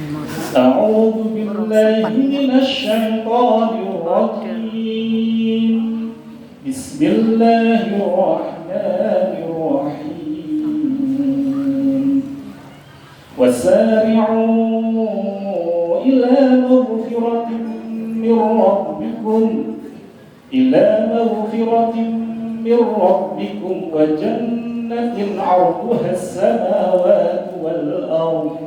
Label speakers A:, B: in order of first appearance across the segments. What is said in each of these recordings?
A: أعوذ بالله من الشيطان الرجيم بسم الله الرحمن الرحيم وسارعوا إلى مغفرة من ربكم وجنة عرضها السماوات والأرض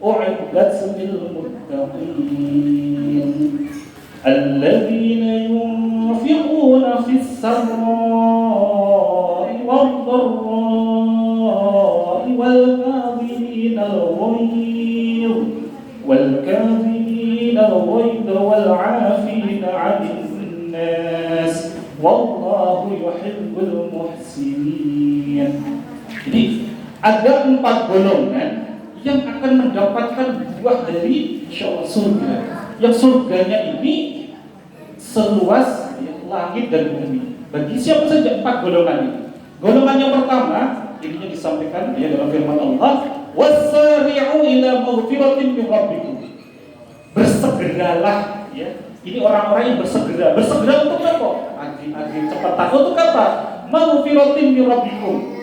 A: أعدت للمتقين الذين ينفقون في السراء والضراء والكاظمين الغيظ والعافين عن الناس والله يحب المحسنين. Jadi ada 4 golongan yang akan mendapatkan buah dari insyaallah surga. Yang surganya ini seluas langit dan bumi. Bagi siapa saja 4 golongan ini. Golongan yang pertama, ini disampaikan dalam firman Allah, wasari'u ila maghfiratin min rabbikum. Bersegeralah ya. Ini orang-orang yang bersegera. Bersegera untuk apa? Agil cepat. Untuk apa? Maghfiratin min rabbikum.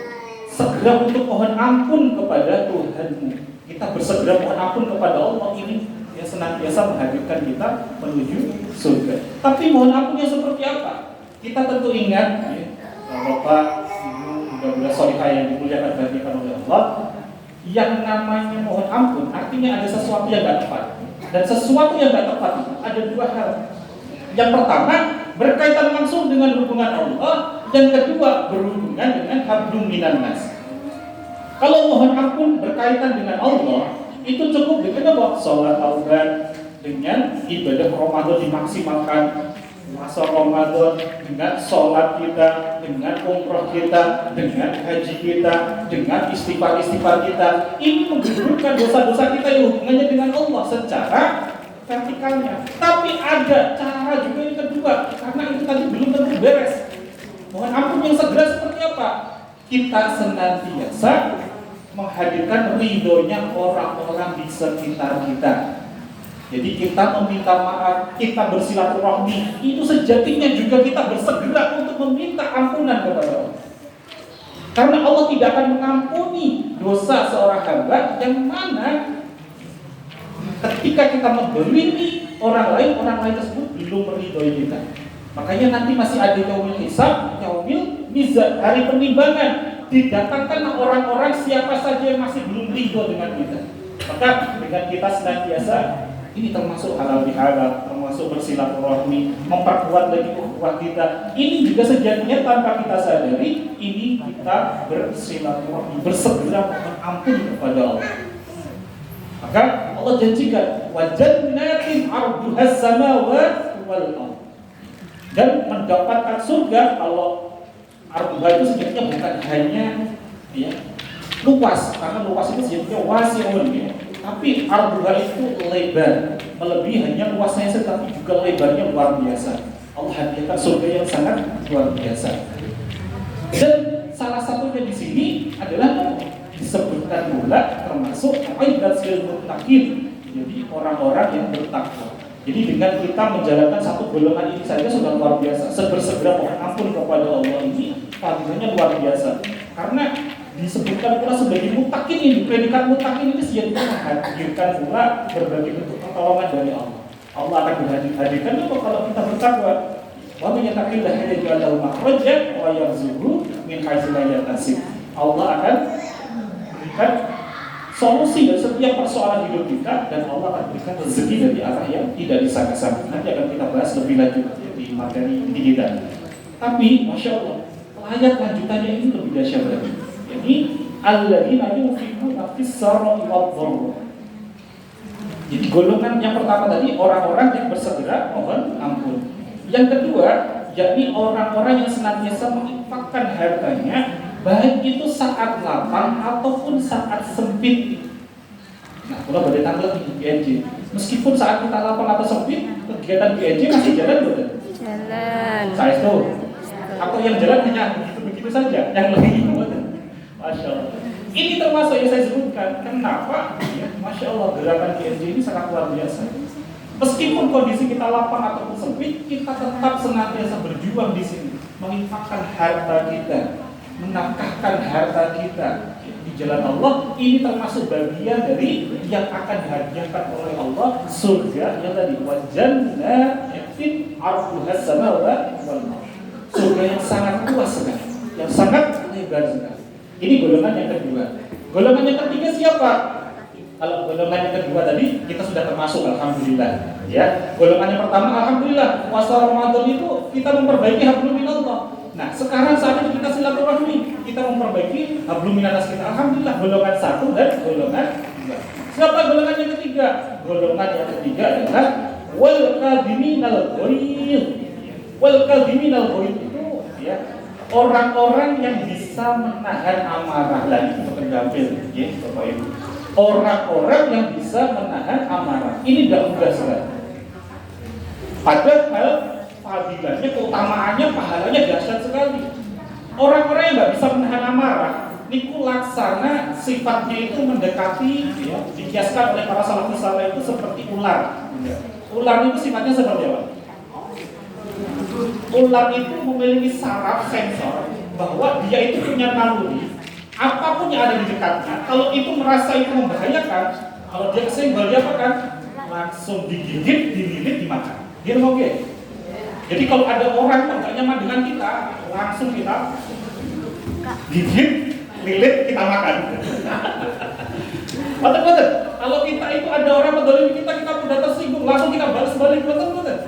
A: Segera untuk mohon ampun kepada Tuhanmu. Kita bersegera mohon ampun kepada Allah ini yang senantiasa menghadirkan kita menuju surga. Tapi mohon ampunnya seperti apa? Kita tentu ingat ya, Bapak, Ibu, mudah-mudahan sholihah yang dimuliakan oleh Allah. Yang namanya mohon ampun artinya ada sesuatu yang tidak tepat. Dan sesuatu yang tidak tepat itu ada 2 hal. Yang pertama berkaitan langsung dengan hubungan Allah. Yang kedua berhubungan dengan hablum minan nas. Kalau mohon ampun berkaitan dengan Allah, itu cukup dengan apa? Sholat taubat, dengan ibadah Ramadan dimaksimalkan, puasa Ramadan, dengan sholat kita, dengan umroh kita, dengan haji kita, dengan istighfar kita. Ini menggugurkan dosa-dosa kita yang hubungannya dengan Allah secara vertikalnya. Tapi ada cara juga yang kedua, karena itu tadi belum tentu beres. Mohon ampun yang segera seperti apa? Kita senantiasa menghadirkan ridhonya orang-orang di sekitar kita. Jadi kita meminta maaf, kita bersilaturahmi, itu sejatinya juga kita bersegera untuk meminta ampunan kepada Allah. Karena Allah tidak akan mengampuni dosa seorang hamba yang mana ketika kita menzalimi orang lain tersebut belum meridhoi kita. Makanya nanti masih ada yaumul hisab, yaumil mizan, hari penimbangan. Didatangkan orang-orang siapa saja yang masih belum ridho dengan kita. Maka dengan kita senantiasa ini termasuk halal bihalal, termasuk bersilaturahmi, memperkuat lagi ukhuwah kita. Ini juga sejatinya tanpa kita sadari, ini kita bersilaturahmi, bersegera mohon ampun kepada Allah. Maka Allah janjikan wa jannatin 'arduhas samawati wal ardh. Dan mendapatkan surga kalau arduha itu sejatinya bukan hanya ya, luas, karena luas itu sejatinya wasi'un ya. Tapi arduha itu lebar, melebihi hanya luasnya saja, tapi juga lebarnya luar biasa. Allah hadiahkan surga yang sangat luar biasa. Dan salah satunya di sini adalah disebutkan pula termasuk aidatul muttaqin. Jadi orang-orang yang bertakwa. Jadi dengan kita menjalankan satu golongan ini saja sudah luar biasa. Bersegera mohon ampun kepada Allah ini fadilahnya luar biasa. Karena disebutkan pula sebagai muttaqin ini, predikat muttaqin ini sejatinya menghadirkan pula berbagai bentuk pertolongan dari Allah. Allah akan menghadirkan itu kalau kita bertakwa. Wa man yattaqillaha yaj'al lahu makhrajan wa yarzuqhu min haitsu la yahtasib. Allah akan berikan solusi dari setiap persoalan hidup kita, dan Allah akan berikan rezeki dari arah yang tidak disangka-sangka. Nanti akan kita bahas lebih lanjut di materi ini kita. Tapi Masya Allah, ayat lanjutannya ini lebih dahsyat lagi. Jadi alladzina yunfiquna fis-sarra'i wad-dharra. Jadi golongan yang pertama tadi orang-orang yang bersegera mohon ampun. Yang kedua, yakni orang-orang yang senantiasa menginfakkan hartanya, baik itu saat lapang ataupun saat sempit. Nah, kalau pada tanggal di GNJ, meskipun saat kita lapang atau sempit, kegiatan GNJ masih jalan betul? Jalan. Saya itu. Atau yang jalan hanya begitu-begitu saja, yang lebih itu betul. Masya Allah. Ini termasuk yang saya sebutkan. Kenapa? Ya, Masya Allah, gerakan GNJ ini sangat luar biasa. Meskipun kondisi kita lapang ataupun sempit, kita tetap senantiasa berjuang di sini, menginfakkan harta kita, menafkahkan harta kita di jalan Allah. Ini termasuk bagian dari yang akan dihadiahkan oleh Allah, surga yang tadi wajannatin arduhas samawati wal ardh. Surga yang sangat luas sekali, yang sangat lebar sekali. Ini golongan yang kedua. Golongan yang ketiga siapa? Kalau golongan yang kedua tadi kita sudah termasuk, alhamdulillah. Ya, golongan yang pertama alhamdulillah puasa Ramadan itu kita memperbaiki hablum minallah. Nah, sekarang saat ini kita silaturahmi, kita memperbaiki hablum minallah kita. Alhamdulillah, golongan 1 dan golongan 2. Siapa golongan yang ketiga? Golongan yang ketiga adalah wal kadhiminal ghaidh. Wal kadhiminal ghaidh itu ya, orang-orang yang bisa menahan amarah. Lagi itu pendampil, ya, Bapak Ibu. Orang-orang yang bisa menahan amarah. Ini tidak mudah sekali. Padahal fadilahnya, keutamaannya, pahalanya dahsyat sekali. Orang-orang yang nggak bisa menahan amarah, niku laksana sifatnya itu mendekati, ya, dikiaskan oleh para salafus saleh itu seperti ular. Ular itu sifatnya seperti apa? Ular itu memiliki saraf sensor bahwa dia itu punya naluri. Apapun yang ada di dekatnya, kalau itu merasa itu membahayakan, kalau dia kesenggol dia apa kan? Langsung digigit, dililit, dimakan. Gitu oke. Jadi kalau ada orang yang nggak nyaman dengan kita, langsung kita gigit, lilit, kita makan. Betul-betul. Kalau kita itu ada orang mendolimi kita mudah tersinggung, langsung kita balas balik, betul-betul.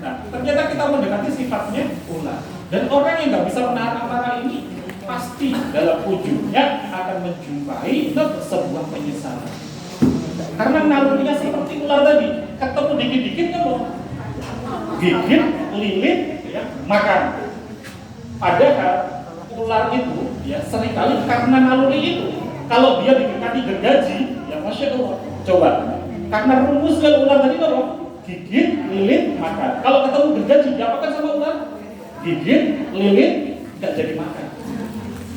A: Nah, ternyata kita mendekati sifatnya ular. Dan orang yang nggak bisa menahan amarah ini pasti dalam ujungnya akan menjumpai sebuah penyesalan. Karena nalurinya seperti ular tadi, ketemu dikit-dikit kan mau gigit, lilit, ya, makan. Padahal ular itu ya seringkali karena naluri itu, kalau dia didekati gergaji, ya masya Allah. Coba, karena rumusnya ular tadi apa? Gigit, lilit, makan. Kalau ketemu gergaji, diapakan sama ular? Gigit, lilit, nggak jadi makan.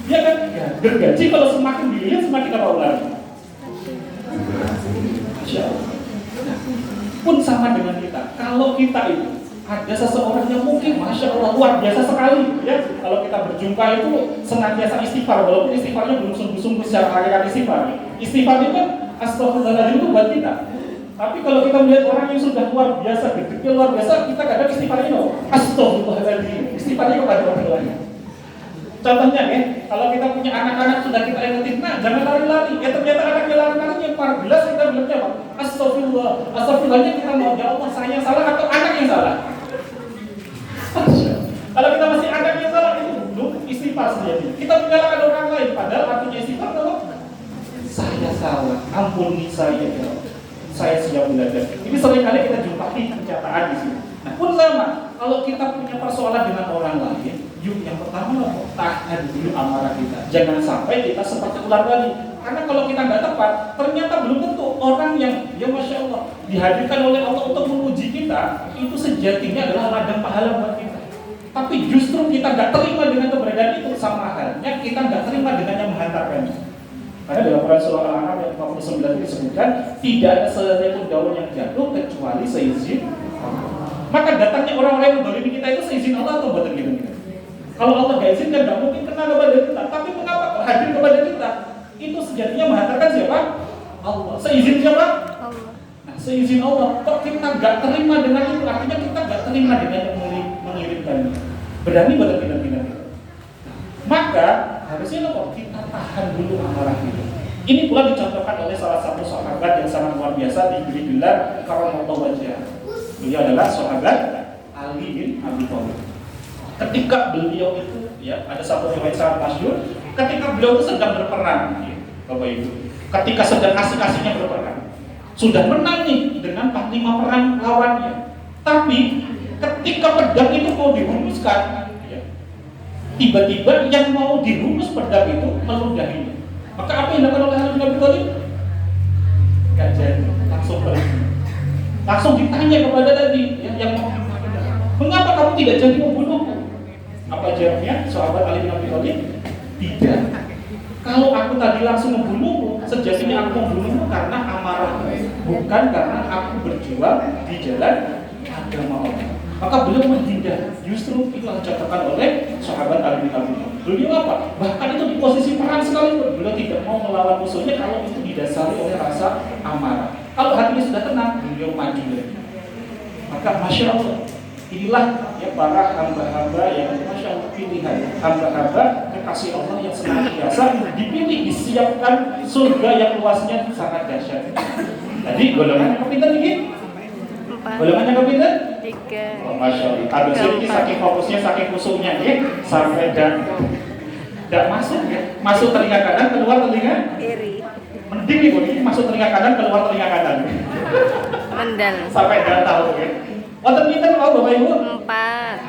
A: Ya kan? Ya, gergaji kalau semakin dilihat semakin apa ular? Masya Allah. Pun sama dengan kita. Kalau kita itu ada seseorang yang mungkin masya Allah luar biasa sekali, ya. Kalau kita berjumpa itu senantiasa istighfar, walaupun istighfarnya belum sungguh-sungguh secara hakikat istighfar. Istighfar itu kan astagfirullahaladzim itu buat kita. Tapi kalau kita melihat orang yang sudah luar biasa, gedeknya luar biasa, kita kadang istighfarnya no, astagfirullahaladzim. Istighfarnya kepada orang lain. Contohnya ya, kalau kita punya anak-anak sudah kita ingetin, nah jangan lari-lari. Ya ternyata anaknya lari-lari yang 14 kita bilangnya apa? Astagfirullah. Astagfirullahnya kita mau, ya Allah saya salah atau anak yang salah? Kalau kita masih anak yang salah itu belum istighfar sendiri. Kita menyalahkan orang lain, padahal artinya istighfar adalah saya salah, ampuni saya ya Allah. Saya siap belajar. Ini seringkali kita jumpai kenyataan di sini. Nah pun sama, kalau kita punya persoalan dengan orang lain, yuk yang pertama tahan dulu amarah kita. Jangan sampai kita seperti ular tadi. Karena kalau kita nggak tepat, ternyata belum tentu orang yang ya masya Allah dihadirkan oleh Allah untuk menguji kita itu sejatinya adalah ladang pahala buat kita. Tapi justru kita nggak terima dengan keberadaan itu, sama halnya kita nggak terima dengan yang menghantarkannya. Karena dalam Quran surah Al-An'am ayat 59 disebutkan tidak ada sehelai daun yang jatuh kecuali seizin Allah. Maka datangnya orang-orang yang mendolimi kita itu seizin Allah atau buatan kita? Kalau Allah gak izinkan, gak mungkin kena kepada kita. Tapi mengapa hadir kepada kita? Itu sejatinya menghantarkan siapa? Allah. Seizin siapa? Allah. Nah, seizin Allah. Kok kita gak terima dengan itu? Artinya kita gak terima dengan yang mengirimkannya. Berani buatan kita. Maka harusnya kok kita tahan dulu amarah kita. Ini pula dicontohkan oleh salah satu sahabat yang sangat luar biasa diberi gelar Karamallahu wajhah. Beliau adalah sahabat Ali bin Abi Thalib. Ketika beliau itu, ya ada satu riwayat sangat masyhur, ketika beliau itu sedang berperang, ya, Bapak Ibu, ketika sedang asik-asiknya berperang, sudah menang nih dengan panglima perang lawannya, tapi ketika pedang itu mau dihunuskan, ya, tiba-tiba yang mau dihunus pedang itu meludahinya. Maka apa yang dilakukan oleh Ali bin Abi Thalib? Gak jadi, langsung berhenti. Langsung ditanya kepada tadi, ya, yang mau mengapa kamu tidak jadi membunuhku? Apa jawabnya sahabat Ali bin Abi Thalib? Tidak. Kalau aku tadi langsung membunuhmu, sejatinya aku membunuhmu karena amarahmu. bukan karena aku berjuang di jalan agama Allah. Maka beliau menghindar. Justru itu yang dikatakan oleh sahabat Ali bin Abi Thalib. Beliau apa? Bahkan itu di posisi perang sekalipun beliau tidak mau melawan musuhnya kalau itu didasari oleh rasa amarah. Kalau hatinya sudah tenang, beliau maju lagi. Maka masya Allah, inilah ya para hamba-hamba yang masya Allah pilihan hamba-hamba kekasih Allah yang senantiasa dipilih, disiapkan surga yang luasnya sangat dahsyat. Tadi golongannya kepintar dikit. Golongannya kepintar?
B: 3.
A: Oh, masya Allah. Habis ini saking fokusnya, saking khusyuknya ya, sampai tidak masuk ya. Masuk telinga kanan, keluar telinga
B: Kiri.
A: mending nih, ini masuk telinga kanan, keluar telinga kanan.
B: Mendal.
A: Sampai tidak tahu ya. Wonten pinten mau Bapak Ibu?
B: 4.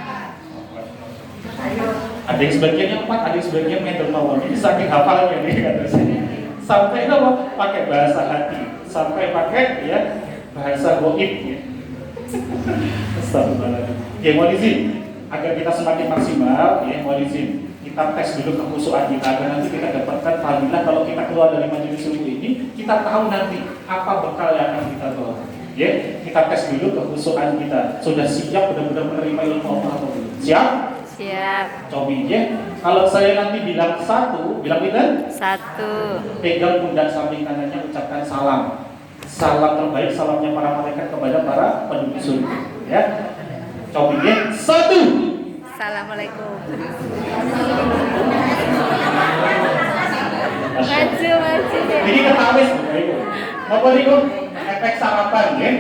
A: Ada yang sebagian yang 4, ada yang sebagian yang mawon. Ini saking hafalnya nih kata saya. Sampai apa? Pakai bahasa hati, sampai pakai ya bahasa goib ya. Astagfirullahaladzim. Ya mohon izin, agar kita semakin maksimal ya mohon izin kita tes dulu kekhusyuan kita agar nanti kita dapatkan fadilah kalau kita keluar dari majelis ilmu ini kita tahu nanti apa bekal yang akan kita bawa. Ya, kita tes dulu kekhusyuan kita. Sudah siap benar-benar menerima ilmu Allah atau belum? Siap?
B: Siap.
A: Coba ya. Kalau saya nanti bilang 1, bilang kita?
B: 1.
A: Pegang pundak samping kanannya, ucapkan salam. Salam terbaik, salamnya para malaikat kepada para penduduk surga. Ya. Coba ya. 1.
B: Assalamualaikum.
A: Masya Allah.
B: Maju.
A: Ini ketawis, Bapak Ibu. Bapak Ibu, efek sarapan ya.